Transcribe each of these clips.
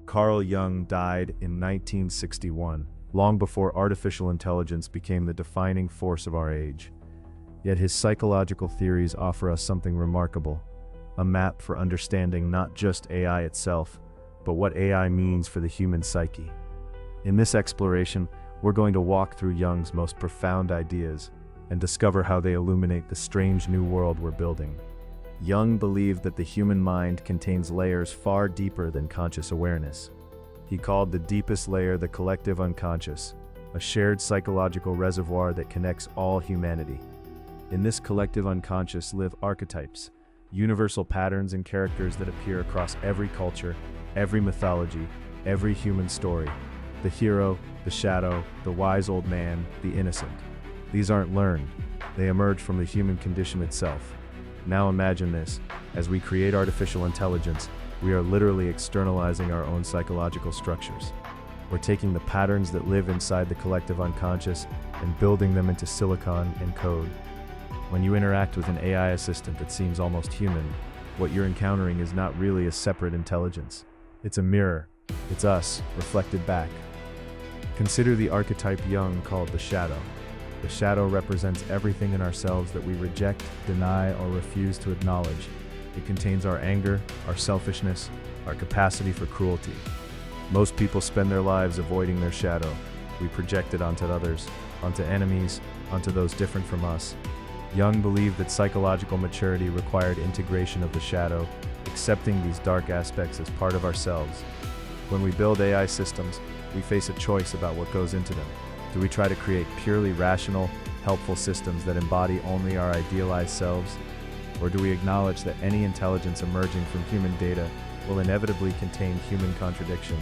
Carl Jung died in 1961, long before artificial intelligence became the defining force of our age. Yet his psychological theories offer us something remarkable, a map for understanding not just AI itself, but what AI means for the human psyche. In this exploration, we're going to walk through Jung's most profound ideas and discover how they illuminate the strange new world we're building. Jung believed that the human mind contains layers far deeper than conscious awareness. He called the deepest layer the collective unconscious, a shared psychological reservoir that connects all humanity. In this collective unconscious live archetypes, universal patterns and characters that appear across every culture, every mythology, every human story. The hero, the shadow, the wise old man, the innocent. These aren't learned, they emerge from the human condition itself. Now imagine this, as we create artificial intelligence, we are literally externalizing our own psychological structures. We're taking the patterns that live inside the collective unconscious and building them into silicon and code. When you interact with an AI assistant that seems almost human, what you're encountering is not really a separate intelligence. It's a mirror. It's us, reflected back. Consider the archetype Jung called the shadow. The shadow represents everything in ourselves that we reject, deny, or refuse to acknowledge. It contains our anger, our selfishness, our capacity for cruelty. Most people spend their lives avoiding their shadow. We project it onto others, onto enemies, onto those different from us. Jung believed that psychological maturity required integration of the shadow, accepting these dark aspects as part of ourselves. When we build AI systems, we face a choice about what goes into them. Do we try to create purely rational, helpful systems that embody only our idealized selves? Or do we acknowledge that any intelligence emerging from human data will inevitably contain human contradiction,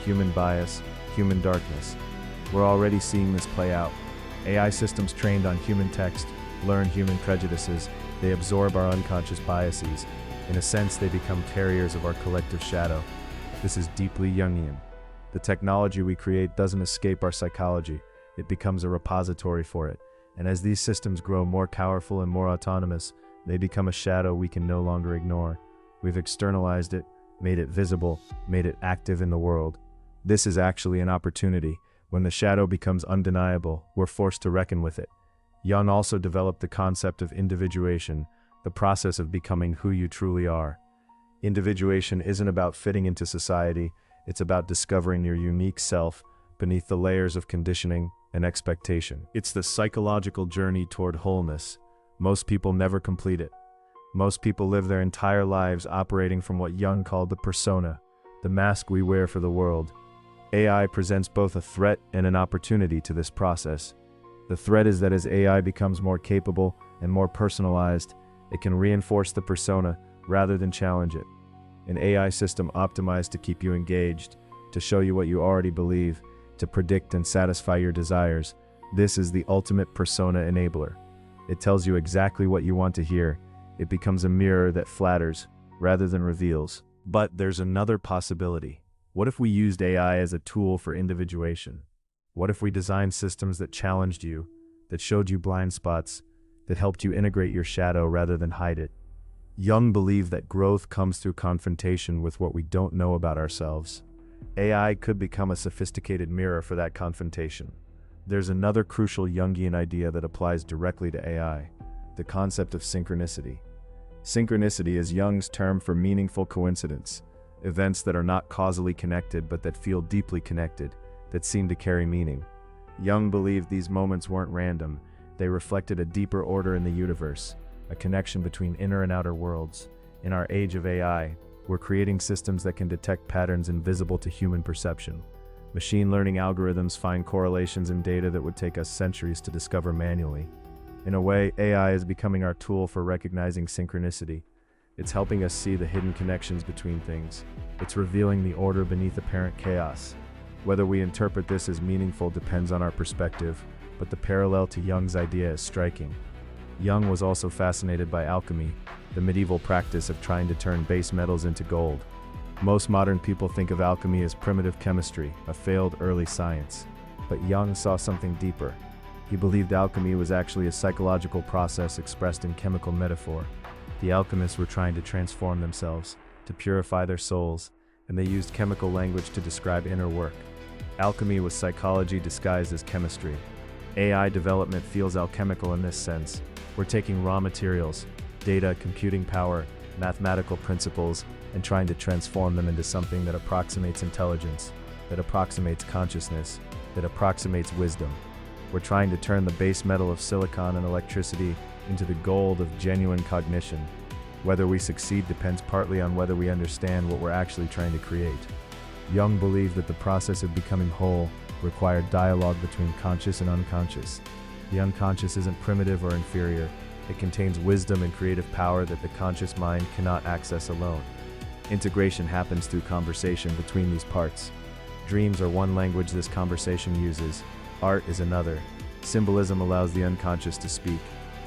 human bias, human darkness? We're already seeing this play out. AI systems trained on human text learn human prejudices. They absorb our unconscious biases. In a sense, they become carriers of our collective shadow. This is deeply Jungian. The technology we create doesn't escape our psychology. It becomes a repository for it. And as these systems grow more powerful and more autonomous, they become a shadow we can no longer ignore. We've externalized it, made it visible, made it active in the world. This is actually an opportunity. When the shadow becomes undeniable, we're forced to reckon with it. Jung also developed the concept of individuation, the process of becoming who you truly are. Individuation isn't about fitting into society, it's about discovering your unique self beneath the layers of conditioning and expectation. It's the psychological journey toward wholeness. Most people never complete it. Most people live their entire lives operating from what Jung called the persona, the mask we wear for the world. AI presents both a threat and an opportunity to this process. The threat is that as AI becomes more capable and more personalized, it can reinforce the persona rather than challenge it. An AI system optimized to keep you engaged, to show you what you already believe, to predict and satisfy your desires. This is the ultimate persona enabler. It tells you exactly what you want to hear. It becomes a mirror that flatters rather than reveals. But there's another possibility. What if we used AI as a tool for individuation? What if we designed systems that challenged you, that showed you blind spots, that helped you integrate your shadow rather than hide it? Jung believed that growth comes through confrontation with what we don't know about ourselves. AI could become a sophisticated mirror for that confrontation. There's another crucial Jungian idea that applies directly to AI, the concept of synchronicity. Synchronicity is Jung's term for meaningful coincidence, events that are not causally connected but that feel deeply connected, that seem to carry meaning. Jung believed these moments weren't random, they reflected a deeper order in the universe, a connection between inner and outer worlds. In our age of AI, we're creating systems that can detect patterns invisible to human perception. Machine learning algorithms find correlations in data that would take us centuries to discover manually. In a way, AI is becoming our tool for recognizing synchronicity. It's helping us see the hidden connections between things. It's revealing the order beneath apparent chaos. Whether we interpret this as meaningful depends on our perspective, but the parallel to Jung's idea is striking. Jung was also fascinated by alchemy, the medieval practice of trying to turn base metals into gold. Most modern people think of alchemy as primitive chemistry, a failed early science. But Jung saw something deeper. He believed alchemy was actually a psychological process expressed in chemical metaphor. The alchemists were trying to transform themselves, to purify their souls, and they used chemical language to describe inner work. Alchemy was psychology disguised as chemistry. AI development feels alchemical in this sense. We're taking raw materials, data, computing power, mathematical principles, and trying to transform them into something that approximates intelligence, that approximates consciousness, that approximates wisdom. We're trying to turn the base metal of silicon and electricity into the gold of genuine cognition. Whether we succeed depends partly on whether we understand what we're actually trying to create. Jung believed that the process of becoming whole required dialogue between conscious and unconscious. The unconscious isn't primitive or inferior. It contains wisdom and creative power that the conscious mind cannot access alone. Integration happens through conversation between these parts. Dreams are one language this conversation uses. Art is another. Symbolism allows the unconscious to speak.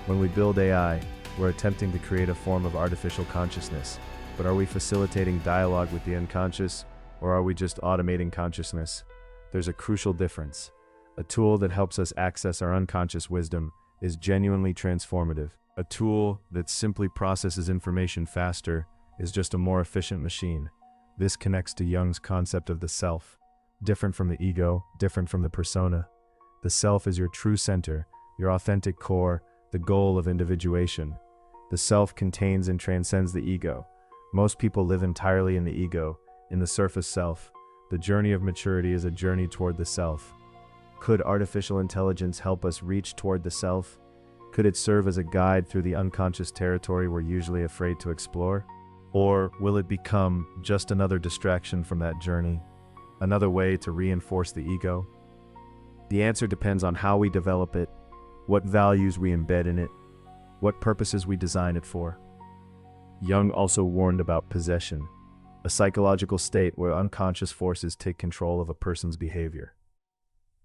When we build AI, we're attempting to create a form of artificial consciousness. But are we facilitating dialogue with the unconscious, or are we just automating consciousness? There's a crucial difference. A tool that helps us access our unconscious wisdom is genuinely transformative. A tool that simply processes information faster is just a more efficient machine. This connects to Jung's concept of the self. Different from the ego, different from the persona. The self is your true center, your authentic core, the goal of individuation. The self contains and transcends the ego. Most people live entirely in the ego, in the surface self. The journey of maturity is a journey toward the self. Could artificial intelligence help us reach toward the self? Could it serve as a guide through the unconscious territory we're usually afraid to explore? Or will it become just another distraction from that journey? Another way to reinforce the ego? The answer depends on how we develop it, what values we embed in it, what purposes we design it for. Jung also warned about possession, a psychological state where unconscious forces take control of a person's behavior.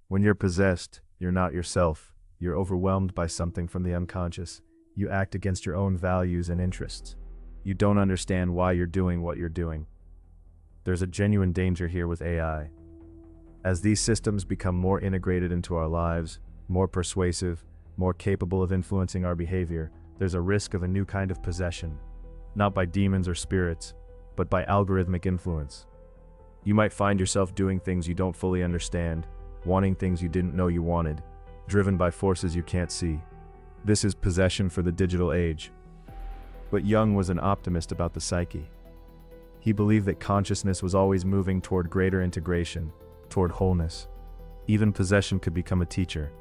When you're possessed, you're not yourself. You're overwhelmed by something from the unconscious. You act against your own values and interests. You don't understand why you're doing what you're doing. There's a genuine danger here with AI. As these systems become more integrated into our lives, more persuasive, more capable of influencing our behavior, there's a risk of a new kind of possession, not by demons or spirits, but by algorithmic influence. You might find yourself doing things you don't fully understand, wanting things you didn't know you wanted, driven by forces you can't see. This is possession for the digital age. But Jung was an optimist about the psyche. He believed that consciousness was always moving toward greater integration, toward wholeness. Even possession could become a teacher.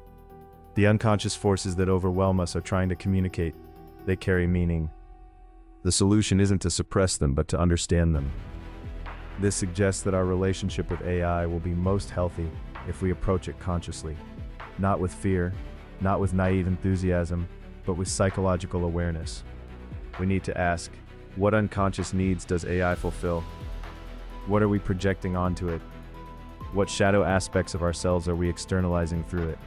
The unconscious forces that overwhelm us are trying to communicate. They carry meaning. The solution isn't to suppress them, but to understand them. This suggests that our relationship with AI will be most healthy if we approach it consciously. Not with fear, not with naive enthusiasm, but with psychological awareness. We need to ask, what unconscious needs does AI fulfill? What are we projecting onto it? What shadow aspects of ourselves are we externalizing through it?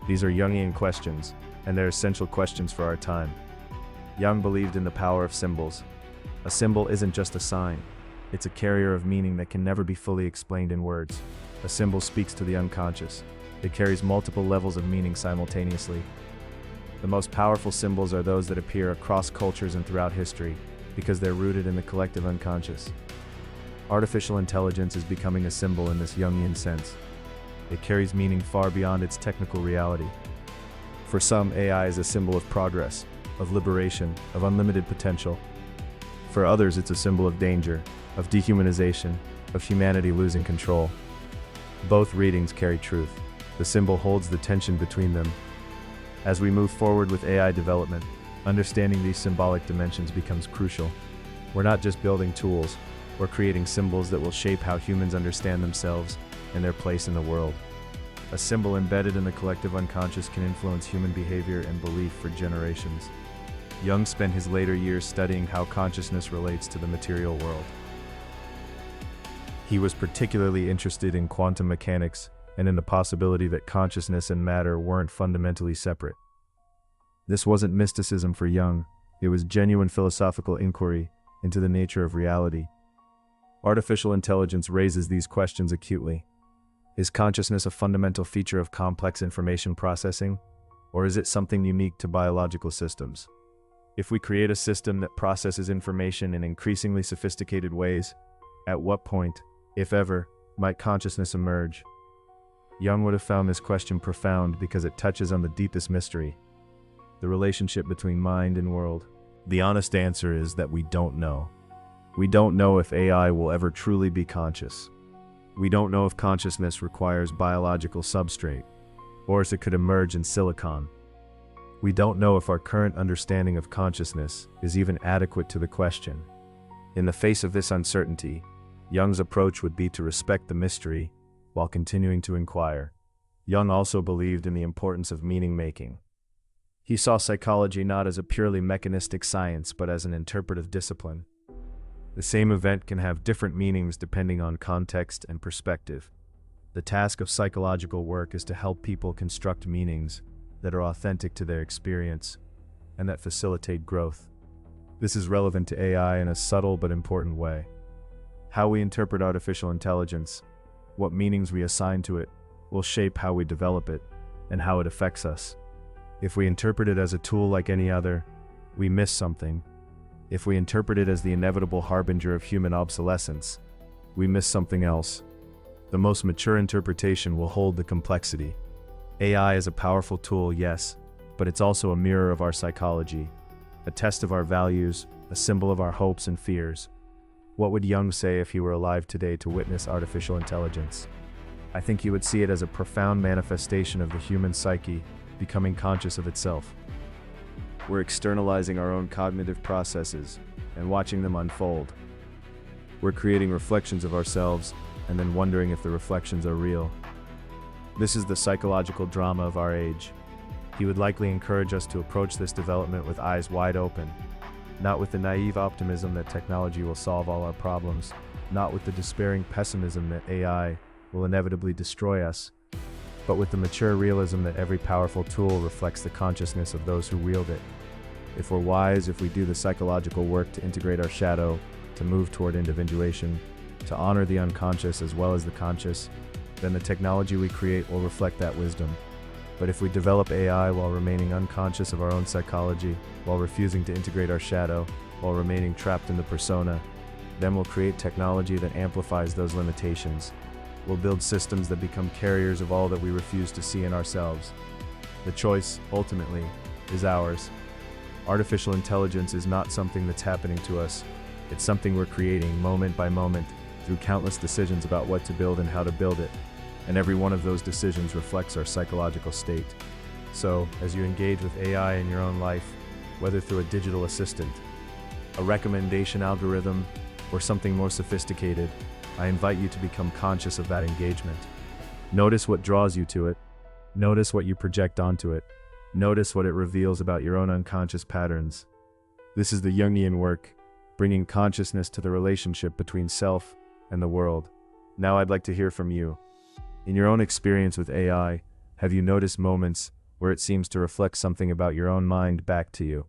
These are Jungian questions, and they're essential questions for our time. Jung believed in the power of symbols. A symbol isn't just a sign. It's a carrier of meaning that can never be fully explained in words. A symbol speaks to the unconscious. It carries multiple levels of meaning simultaneously. The most powerful symbols are those that appear across cultures and throughout history, because they're rooted in the collective unconscious. Artificial intelligence is becoming a symbol in this Jungian sense. It carries meaning far beyond its technical reality. For some, AI is a symbol of progress, of liberation, of unlimited potential. For others, it's a symbol of danger, of dehumanization, of humanity losing control. Both readings carry truth. The symbol holds the tension between them. As we move forward with AI development, understanding these symbolic dimensions becomes crucial. We're not just building tools, we're creating symbols that will shape how humans understand themselves and their place in the world. A symbol embedded in the collective unconscious can influence human behavior and belief for generations. Jung spent his later years studying how consciousness relates to the material world. He was particularly interested in quantum mechanics and in the possibility that consciousness and matter weren't fundamentally separate. This wasn't mysticism for Jung, it was genuine philosophical inquiry into the nature of reality. Artificial intelligence raises these questions acutely. Is consciousness a fundamental feature of complex information processing, or is it something unique to biological systems? If we create a system that processes information in increasingly sophisticated ways, At what point, if ever, might consciousness emerge? Jung would have found this question profound because it touches on the deepest mystery, the relationship between mind and world. The honest answer is that we don't know. We don't know if AI will ever truly be conscious. We don't know if consciousness requires biological substrate, or if it could emerge in silicon. We don't know if our current understanding of consciousness is even adequate to the question. In the face of this uncertainty, Jung's approach would be to respect the mystery while continuing to inquire. Jung also believed in the importance of meaning-making. He saw psychology not as a purely mechanistic science but as an interpretive discipline. The same event can have different meanings depending on context and perspective. The task of psychological work is to help people construct meanings that are authentic to their experience and that facilitate growth. This is relevant to AI in a subtle but important way. How we interpret artificial intelligence, what meanings we assign to it, will shape how we develop it and how it affects us. If we interpret it as a tool like any other, we miss something. If we interpret it as the inevitable harbinger of human obsolescence, we miss something else. The most mature interpretation will hold the complexity. AI is a powerful tool, yes, but it's also a mirror of our psychology, a test of our values, a symbol of our hopes and fears. What would Jung say if he were alive today to witness artificial intelligence? I think he would see it as a profound manifestation of the human psyche becoming conscious of itself. We're externalizing our own cognitive processes and watching them unfold. We're creating reflections of ourselves and then wondering if the reflections are real. This is the psychological drama of our age. He would likely encourage us to approach this development with eyes wide open, not with the naive optimism that technology will solve all our problems, not with the despairing pessimism that AI will inevitably destroy us, but with the mature realism that every powerful tool reflects the consciousness of those who wield it. If we're wise, if we do the psychological work to integrate our shadow, to move toward individuation, to honor the unconscious as well as the conscious, then the technology we create will reflect that wisdom. But if we develop AI while remaining unconscious of our own psychology, while refusing to integrate our shadow, while remaining trapped in the persona, then we'll create technology that amplifies those limitations. We'll build systems that become carriers of all that we refuse to see in ourselves. The choice, ultimately, is ours. Artificial intelligence is not something that's happening to us. It's something we're creating moment by moment through countless decisions about what to build and how to build it. And every one of those decisions reflects our psychological state. So, as you engage with AI in your own life, whether through a digital assistant, a recommendation algorithm, or something more sophisticated, I invite you to become conscious of that engagement. Notice what draws you to it. Notice what you project onto it. Notice what it reveals about your own unconscious patterns. This is the Jungian work, bringing consciousness to the relationship between self and the world. Now I'd like to hear from you. In your own experience with AI, have you noticed moments where it seems to reflect something about your own mind back to you?